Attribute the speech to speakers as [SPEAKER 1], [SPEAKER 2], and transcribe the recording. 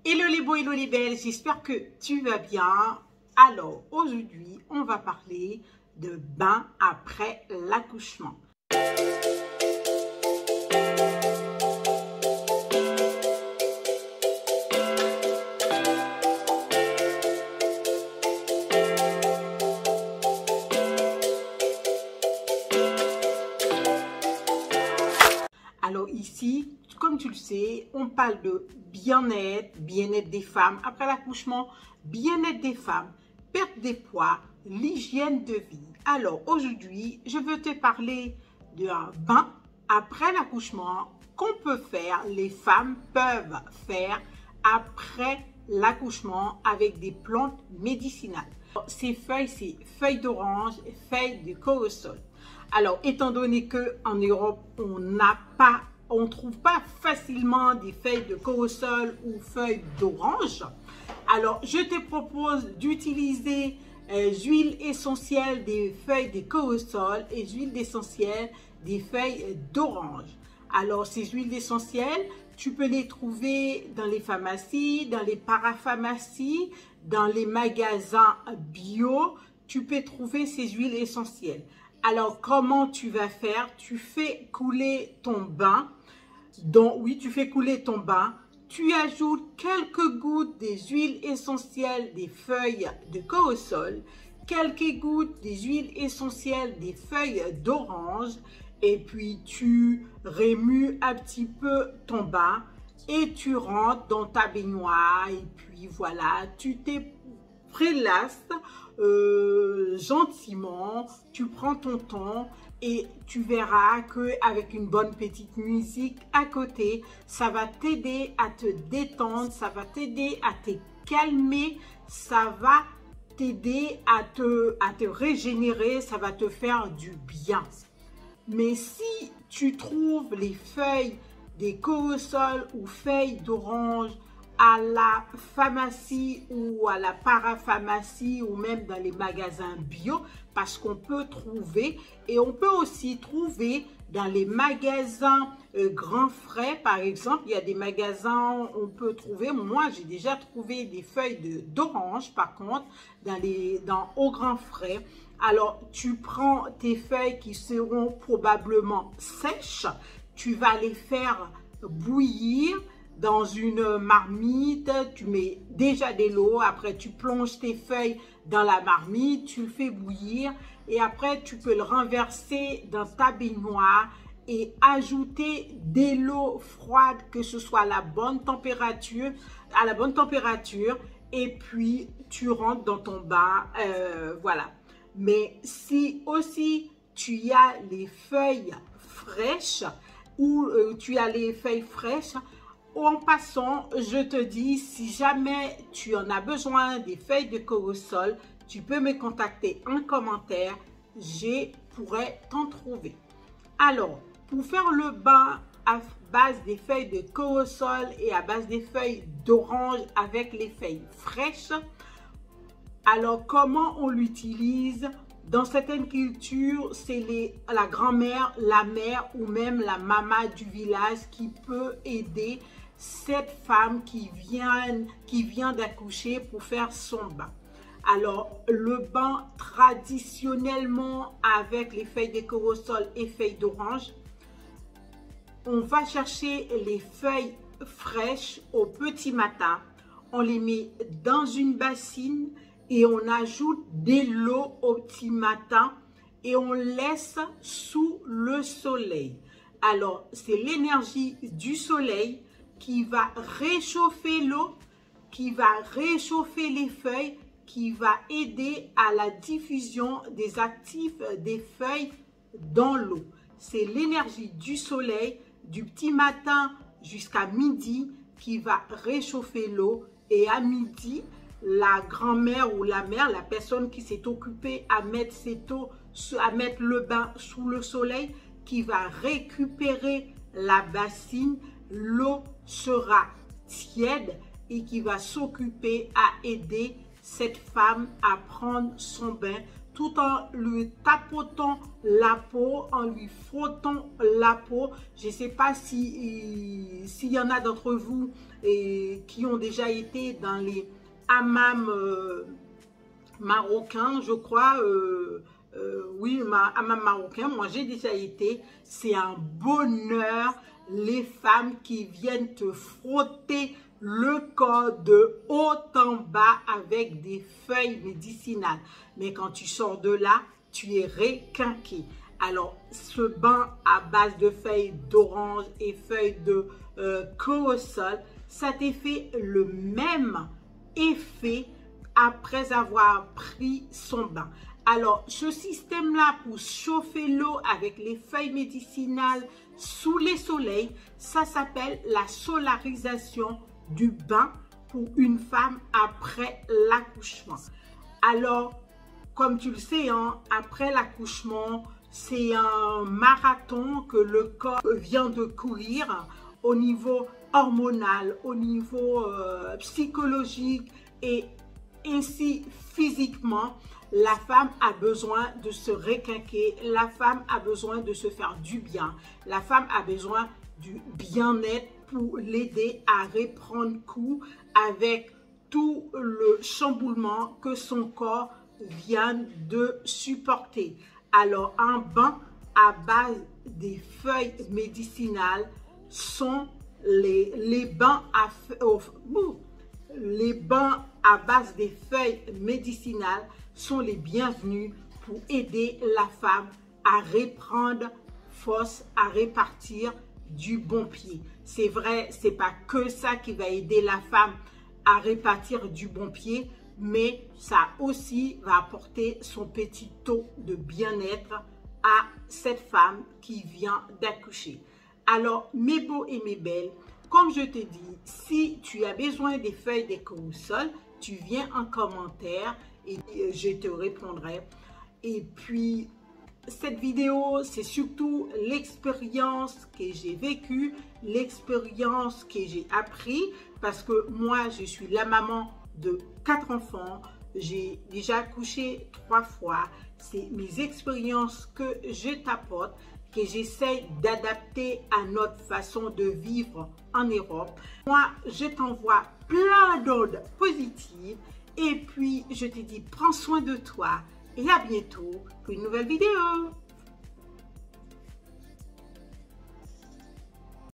[SPEAKER 1] Hello les beaux, hello les belles, j'espère que tu vas bien. Alors aujourd'hui, on va parler de bain après l'accouchement. Alors ici, comme tu le sais, on parle de bien-être des femmes après l'accouchement, bien-être des femmes, perte des poids, l'hygiène de vie. Alors aujourd'hui, je veux te parler d'un bain après l'accouchement qu'on peut faire, les femmes peuvent faire après l'accouchement avec des plantes médicinales. Ces feuilles, c'est feuilles d'orange et feuilles de corossol. Alors, étant donné qu'en Europe, on ne trouve pas facilement des feuilles de corossol ou feuilles d'orange, alors je te propose d'utiliser huile essentielle des feuilles de corossol et huile essentielle des feuilles d'orange. Alors, ces huiles essentielles, tu peux les trouver dans les pharmacies, dans les parapharmacies, dans les magasins bio. Tu peux trouver ces huiles essentielles. Alors, comment tu vas faire? Tu fais couler ton bain. Donc, oui, tu fais couler ton bain. Tu ajoutes quelques gouttes des huiles essentielles des feuilles de corossol, quelques gouttes des huiles essentielles des feuilles d'orange. Et puis, tu remues un petit peu ton bain et tu rentres dans ta baignoire. Et puis, voilà, tu t'es prélasses gentiment, tu prends ton temps et tu verras qu'avec une bonne petite musique à côté, ça va t'aider à te détendre, ça va t'aider à te calmer, ça va t'aider à te régénérer, ça va te faire du bien. Mais si tu trouves les feuilles des corossol ou feuilles d'orange à la pharmacie ou à la parapharmacie ou même dans les magasins bio, parce qu'on peut trouver, et on peut aussi trouver dans les magasins grands frais, par exemple, il y a des magasins, on peut trouver, moi j'ai déjà trouvé des feuilles d'orange par contre, au grand frais. Alors tu prends tes feuilles qui seront probablement sèches, tu vas les faire bouillir dans une marmite, tu mets déjà de l'eau, après tu plonges tes feuilles dans la marmite, tu le fais bouillir et après tu peux le renverser dans ta baignoire et ajouter de l'eau froide, que ce soit à la bonne température, et puis tu rentres dans ton bain, voilà. Mais si aussi tu as les feuilles fraîches ou tu as les feuilles fraîches, en passant, je te dis, si jamais tu en as besoin des feuilles de corossol, tu peux me contacter en commentaire, je pourrais t'en trouver. Alors, pour faire le bain à base des feuilles de corossol et à base des feuilles d'orange avec les feuilles fraîches, alors comment on l'utilise? Dans certaines cultures, c'est la grand-mère, la mère ou même la maman du village qui peut aider cette femme qui vient d'accoucher pour faire son bain. Alors, le bain traditionnellement avec les feuilles de corossol et feuilles d'orange, on va chercher les feuilles fraîches au petit matin, on les met dans une bassine et on ajoute de l'eau au petit matin et on laisse sous le soleil. Alors, c'est l'énergie du soleil qui va réchauffer l'eau, qui va réchauffer les feuilles, qui va aider à la diffusion des actifs des feuilles dans l'eau. C'est l'énergie du soleil du petit matin jusqu'à midi qui va réchauffer l'eau et à midi, la grand-mère ou la mère, la personne qui s'est occupée à mettre le bain sous le soleil, qui va récupérer la bassine, l'eau sera tiède et qui va s'occuper à aider cette femme à prendre son bain tout en lui tapotant la peau, en lui frottant la peau. Je ne sais pas s'il y en a d'entre vous qui ont déjà été dans les hammams marocains, je crois. Oui, hammam marocain, moi j'ai déjà été. C'est un bonheur, les femmes qui viennent te frotter le corps de haut en bas avec des feuilles médicinales. Mais quand tu sors de là, tu es requinqué. Alors, ce bain à base de feuilles d'orange et feuilles de corossol, ça t'a fait le même effet après avoir pris son bain. Alors, ce système-là pour chauffer l'eau avec les feuilles médicinales sous les soleils, ça s'appelle la solarisation du bain pour une femme après l'accouchement. Alors, comme tu le sais, hein, après l'accouchement, c'est un marathon que le corps vient de courir au niveau hormonal, au niveau psychologique et ainsi physiquement. La femme a besoin de se requinquer, la femme a besoin de se faire du bien, la femme a besoin du bien-être pour l'aider à reprendre coup avec tout le chamboulement que son corps vient de supporter. Alors, un bain à base des feuilles médicinales sont les bains à base des feuilles médicinales sont les bienvenus pour aider la femme à reprendre force, à repartir du bon pied. C'est vrai, c'est pas que ça qui va aider la femme à repartir du bon pied, mais ça aussi va apporter son petit taux de bien-être à cette femme qui vient d'accoucher. Alors, mes beaux et mes belles, comme je te dis, si tu as besoin des feuilles de corossol, tu viens en commentaire et je te répondrai. Et puis, cette vidéo, c'est surtout l'expérience que j'ai vécue, l'expérience que j'ai appris, parce que moi, je suis la maman de 4 enfants. J'ai déjà accouché 3 fois. C'est mes expériences que je t'apporte, que j'essaie d'adapter à notre façon de vivre en Europe. Moi, je t'envoie plein d'ondes positives. Et puis, je te dis, prends soin de toi et à bientôt pour une nouvelle vidéo.